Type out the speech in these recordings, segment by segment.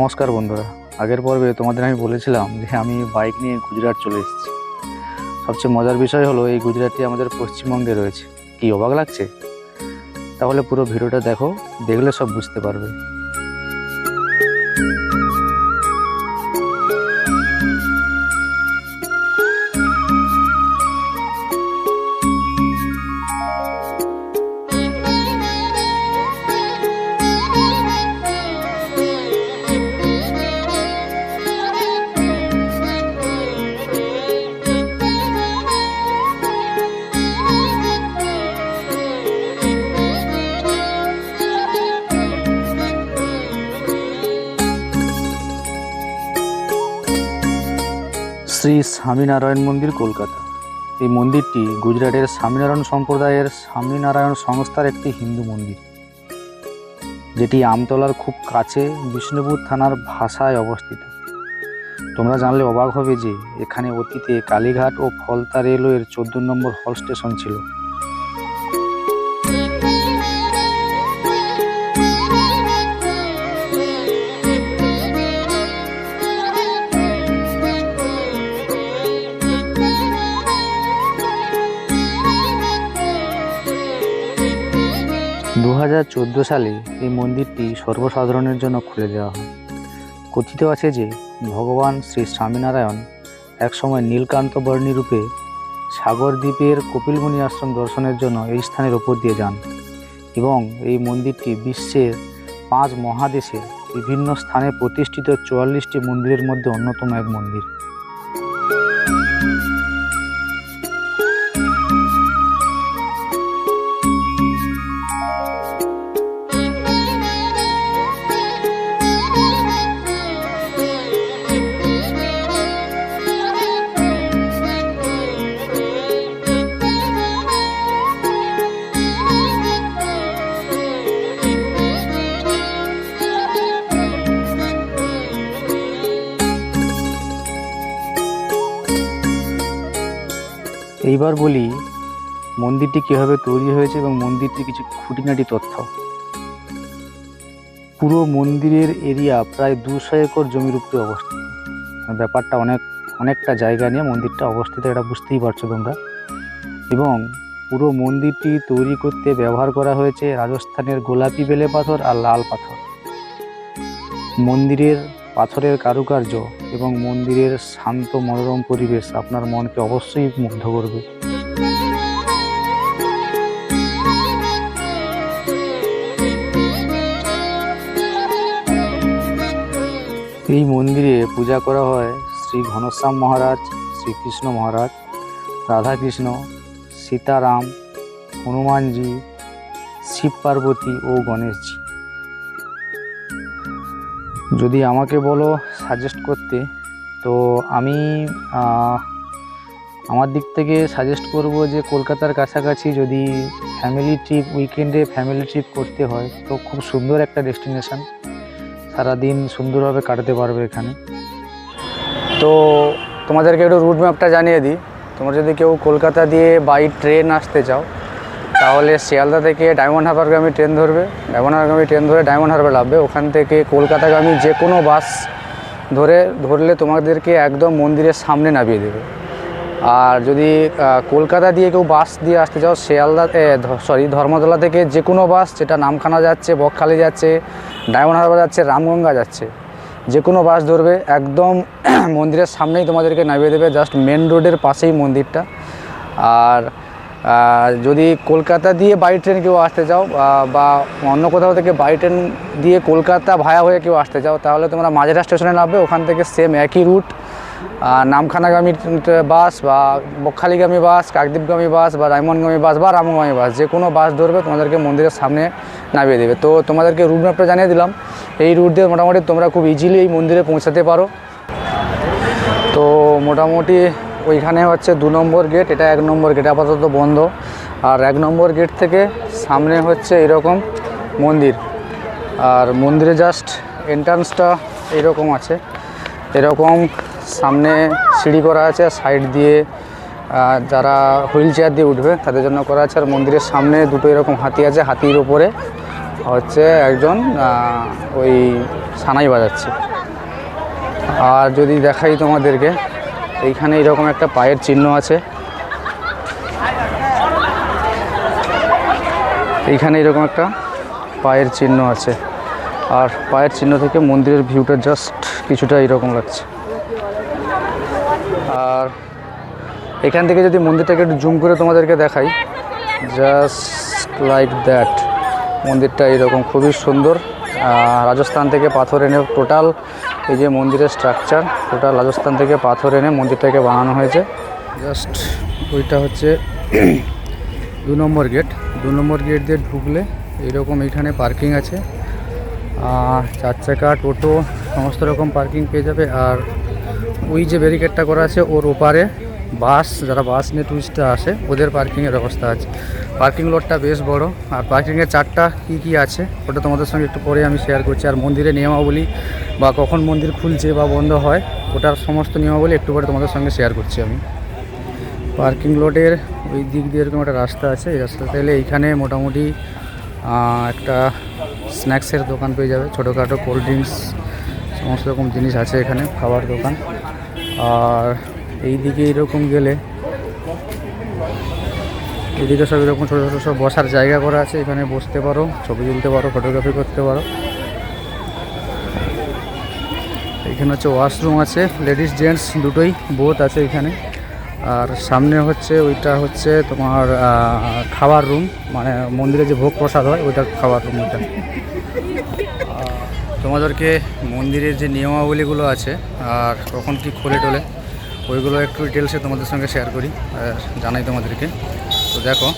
নমস্কার বন্ধুরা, আগের পর্বে তোমাদের আমি বলেছিলাম যে আমি বাইক নিয়ে গুজরাট চলে এসেছি। সবচেয়ে মজার বিষয় হলো এই গুজরাটটি আমাদের পশ্চিমবঙ্গে রয়েছে। কি অবাক লাগছে? তাহলে পুরো ভিডিওটা দেখো, দেখলে সব বুঝতে পারবে। শ্রী স্বামীনারায়ণ মন্দির, কলকাতা। এই মন্দিরটি গুজরাটের স্বামীনারায়ণ সম্প্রদায়ের স্বামীনারায়ণ সংস্থার একটি হিন্দু মন্দির, যেটি আমতলার খুব কাছে বিষ্ণুপুর থানার ভাষায় অবস্থিত। তোমরা জানলে অবাক হবে যে এখানে অতীতে কালীঘাট ও ফলতা রেলওয়ের 14 নম্বর হল স্টেশন ছিল। 2014 সালে এই মন্দিরটি সর্বসাধারণের জন্য খুলে দেওয়া হয়। কথিত আছে যে ভগবান শ্রী স্বামীনারায়ণ একসময় নীলকান্ত বর্ণী রূপে সাগর দ্বীপের কপিলমুনি আশ্রম দর্শনের জন্য এই স্থানের ওপর দিয়ে যান, এবং এই মন্দিরটি বিশ্বের 5 মহাদেশের বিভিন্ন স্থানে প্রতিষ্ঠিত 44টি মন্দিরের মধ্যে অন্যতম এক মন্দির। এইবার বলি মন্দিরটি কীভাবে তৈরি হয়েছে এবং মন্দিরটির কিছু খুঁটিনাটি তথ্য। পুরো মন্দিরের এরিয়া প্রায় 200 একর জমির উপরে অবস্থিত। ব্যাপারটা অনেকটা জায়গা নিয়ে মন্দিরটা অবস্থিত, এটা বুঝতেই পারছো তোমরা। এবং পুরো মন্দিরটি তৈরি করতে ব্যবহার করা হয়েছে রাজস্থানের গোলাপি বেলে পাথর আর লাল পাথর। মন্দিরের পাথরের কারুকার্য এবং মন্দিরের শান্ত মনোরম পরিবেশ আপনার মনকে অবশ্যই মুগ্ধ করবে। এই মন্দিরে পূজা করা হয় শ্রী ঘনশ্যাম মহারাজ, শ্রীকৃষ্ণ মহারাজ, রাধাকৃষ্ণ, সীতারাম, হনুমানজি, শিব পার্বতী ও গণেশজি। যদি আমাকে বলো সাজেস্ট করতে, তো আমি আমার দিক থেকে সাজেস্ট করব যে কলকাতার কাছাকাছি যদি উইকেন্ডে ফ্যামিলি ট্রিপ করতে হয় তো খুব সুন্দর একটা ডেস্টিনেশন, সারাদিন সুন্দরভাবে কাটাতে পারবে এখানে। তো তোমাদেরকে একটু রুট ম্যাপটা জানিয়ে দিই। তোমরা যদি কেউ কলকাতা দিয়ে বাই ট্রেন আসতে চাও তাহলে শিয়ালদা থেকে ডায়মন্ড হারবারগামী ট্রেন ধরবে। ডায়মন্ড ট্রেন ধরে ডায়মন্ড হারবার নামবে। ওখান থেকে কলকাতাগামী যে কোনো বাস ধরলে তোমাদেরকে একদম মন্দিরের সামনে নামিয়ে দেবে। আর যদি কলকাতা দিয়ে কেউ বাস দিয়ে আসতে চাও, ধর্মতলা থেকে যে কোনো বাস, যেটা নামখানা যাচ্ছে, বকখালি যাচ্ছে, ডায়মন্ড হারবার যাচ্ছে, রামগঙ্গা যাচ্ছে, যে কোনো বাস ধরবে, একদম মন্দিরের সামনেই তোমাদেরকে নামিয়ে দেবে। জাস্ট মেন রোডের পাশেই মন্দিরটা। আর যদি কলকাতা দিয়ে বাই ট্রেন কেউ আসতে চাও বা অন্য কোথাও থেকে বাই ট্রেন দিয়ে কলকাতা ভায়া হয়ে কেউ আসতে চাও, তাহলে তোমরা মাঝেরহাট স্টেশনে নামবে। ওখান থেকে সেম একই রুট, নামখানাগামী বাস বা বকখালিগামী বাস, কাকদ্বীপগামী বাস বা ডায়মন্ডগামী বাস বা রামগামী বাস, যে কোনো বাস ধরবে তোমাদেরকে মন্দিরের সামনে নামিয়ে দেবে। তো তোমাদেরকে রুট ম্যাপটা জানিয়ে দিলাম। এই রুট দিয়ে মোটামুটি তোমরা খুব ইজিলি এই মন্দিরে পৌঁছাতে পারো। তো মোটামুটি ওইখানে হচ্ছে 2 নম্বর গেট, এটা 1 নম্বর গেট, আপাতত বন্ধ। আর 1 নম্বর গেট থেকে সামনে হচ্ছে এরকম মন্দির। আর মন্দিরে জাস্ট এন্ট্রান্সটা এরকম আছে, এরকম সামনে সিঁড়ি করা আছে। সাইড দিয়ে যারা হুইল চেয়ার দিয়ে উঠবে তাদের জন্য করা আছে। আর মন্দিরের সামনে দুটো এরকম হাতি আছে, হাতির ওপরে হচ্ছে একজন ওই সানাই বাজাচ্ছে। আর যদি দেখাই তোমাদেরকে, এইখানে এরকম একটা পায়ের চিহ্ন আছে, এইখানে এরকম একটা পায়ের চিহ্ন আছে। আর পায়ের চিহ্ন থেকে মন্দিরের ভিউটা জাস্ট কিছুটা এরকম লাগছে। আর এখান থেকে যদি মন্দিরটাকে একটু জুম করে তোমাদেরকে দেখাই, জাস্ট লাইক দ্যাট, মন্দিরটা এরকম খুবই সুন্দর। রাজস্থান থেকে পাথর এনে টোটাল এই যে মন্দিরের স্ট্রাকচার, টোটাল রাজস্থান থেকে পাথর এনে মন্দিরটাকে বানানো হয়েছে। জাস্ট ওইটা হচ্ছে 2 নম্বর গেট। 2 নম্বর গেট দিয়ে ঢুকলে এইরকম এইখানে পার্কিং আছে, 4 চাকা টোটো সমস্ত রকম পার্কিং পেয়ে যাবে। আর ওই যে ব্যারিকেডটা করা আছে ওর ওপারে বাস, যারা বাস নিয়ে টুরিস্টরা আসে ওদের পার্কিংয়ের ব্যবস্থা আছে। পার্কিং লটটা বেশ বড়। আর পার্কিংয়ের চার্টটা কী আছে ওটা তোমাদের সঙ্গে একটু পরে আমি শেয়ার করছি। আর মন্দিরের নিয়মাবলী বা কখন মন্দির খুলছে বা বন্ধ হয় ওটার সমস্ত নিয়মাবলী একটু পরে তোমাদের সঙ্গে শেয়ার করছি আমি। পার্কিং লটের ওই দিক দিয়ে এরকম একটা রাস্তা আছে, এই রাস্তাতে এলে এইখানে মোটামুটি একটা স্ন্যাক্সের দোকান পেয়ে যাবে, ছোটোখাটো কোল্ড ড্রিঙ্কস সমস্ত রকম জিনিস আছে এখানে, খাবার দোকান। আর এই দিকে এরকম গেলে এদিকে সব এরকম ছোটো ছোটো সব বসার জায়গা করা আছে, এখানে বসতে পারো, ছবি তুলতে পারো, ফটোগ্রাফি করতে পারো। এখানে হচ্ছে ওয়াশরুম আছে, লেডিস জেন্টস দুটোই বোথ আছে এখানে। আর সামনে হচ্ছে ওইটা হচ্ছে তোমার খাবার রুম, মানে মন্দিরে যে ভোগ প্রসাদ হয় ওইটা খাবার রুম ওইটা। তোমাদেরকে মন্দিরের যে নিয়মাবলীগুলো আছে আর কখন কি খোলে টোলে ওইগুলো একটু ডিটেলসে তোমাদের সঙ্গে শেয়ার করি আর জানাই তোমাদেরকে। তো দেখো,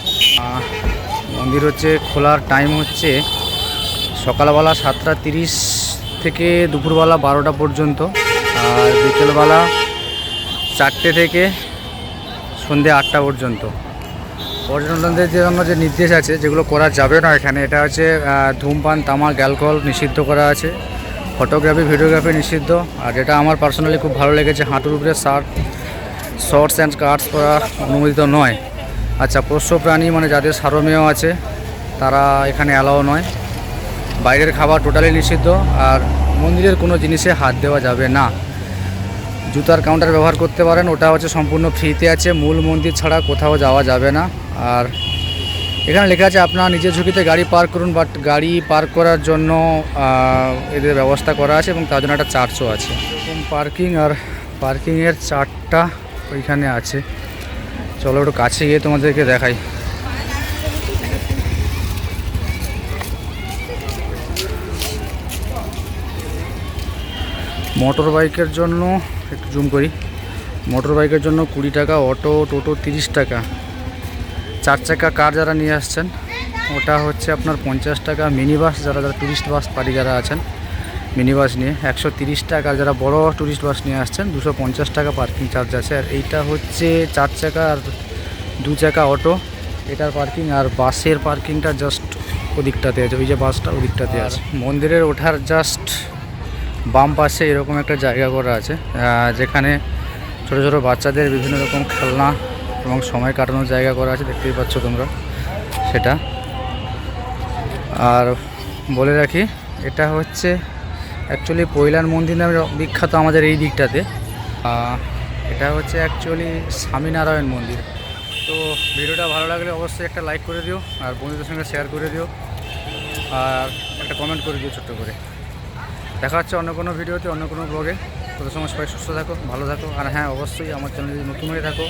মন্দির হচ্ছে খোলার টাইম হচ্ছে সকালবেলা 7:30 থেকে দুপুরবেলা 12টা পর্যন্ত, আর বিকেলবেলা 4টে থেকে সন্ধ্যে 8টা পর্যন্ত। পর্যটকদের জন্য যে নির্দেশ আছে যেগুলো করা যাবে না এখানে, এটা হচ্ছে ধূমপান, তামাক, অ্যালকোহল নিষিদ্ধ করা আছে, ফটোগ্রাফি ভিডিওগ্রাফি নিষিদ্ধ। আর যেটা আমার পার্সোনালি খুব ভালো লেগেছে, হাঁটুর উপরে শর্টস অ্যান্ড স্কার্টস পরা অনুমোদিত নয়। আচ্ছা, পোষ্য প্রাণী মানে যাদের সারমেয় আছে তারা এখানে অ্যালাও নয়। বাইরের খাবার টোটালি নিষিদ্ধ। আর মন্দিরের কোনো জিনিসে হাত দেওয়া যাবে না। জুতার কাউন্টার ব্যবহার করতে পারেন, ওটা হচ্ছে সম্পূর্ণ ফ্রিতে আছে, মূল মন্দির ছাড়া কোথাও যাওয়া যাবে না। আর এখানে লেখা আছে আপনারা নিজের ঝুঁকিতে গাড়ি পার্ক করুন, বাট গাড়ি পার্ক করার জন্য এদের ব্যবস্থা করা আছে এবং তার জন্য একটা চার্জও আছে। এরকম পার্কিং, আর পার্কিংয়ের চার্টটা ওইখানে আছে। চলো একটু কাছে গিয়ে তোমাদেরকে দেখাই। মোটর বাইকের জন্য একটু জুম করি, মোটর বাইকের জন্য 20 টাকা, অটো টোটো 30 টাকা, 4 চাকা কার যারা নিয়ে আসছেন ওটা হচ্ছে আপনার 50 টাকা, মিনি বাস যারা টুরিস্ট বাস পার্টি যারা আছেন মিনি বাস নিয়ে 130 টাকা, আর যারা বড় টুরিস্ট বাস নিয়ে আসছেন 250 টাকা পার্কিং চার্জ আছে। আর এইটা হচ্ছে 4 চাকা আর 2 চাকা অটো, এটার পার্কিং। আর বাসের পার্কিংটা জাস্ট ওদিকটাতে আছে, ওই যে বাসটা ওদিকটাতে আছে। মন্দিরের ওঠার জাস্ট বাম পাশে এরকম একটা জায়গা করা আছে, যেখানে ছোটো ছোটো বাচ্চাদের বিভিন্ন রকম খেলনা এবং সময় কাটানোর জায়গা করা আছে, দেখতেই পাচ্ছ তোমরা সেটা। আর বলে রাখি, এটা হচ্ছে অ্যাকচুয়ালি পৈলান মন্দির নামে বিখ্যাত আমাদের এই দিকটাতে। এটা হচ্ছে অ্যাকচুয়ালি স্বামীনারায়ণ মন্দির। তো ভিডিওটা ভালো লাগলে অবশ্যই একটা লাইক করে দিও, আর বন্ধুদের সঙ্গে শেয়ার করে দিও, আর একটা কমেন্ট করে দিও ছোট্ট করে। দেখা হচ্ছে অন্য কোনো ভিডিওতে, অন্য কোনো ব্লগে। তত সময় সবাই সুস্থ থাকো, ভালো থাকো। আর হ্যাঁ, অবশ্যই আমার চ্যানেল যদি নতুন হয়ে থাকো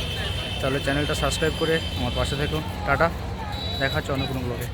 তাহলে চ্যানেলটা সাবস্ক্রাইব করে আমার পাশে থেকো। টাটা, দেখা হচ্ছে অন্য কোনো ব্লগে।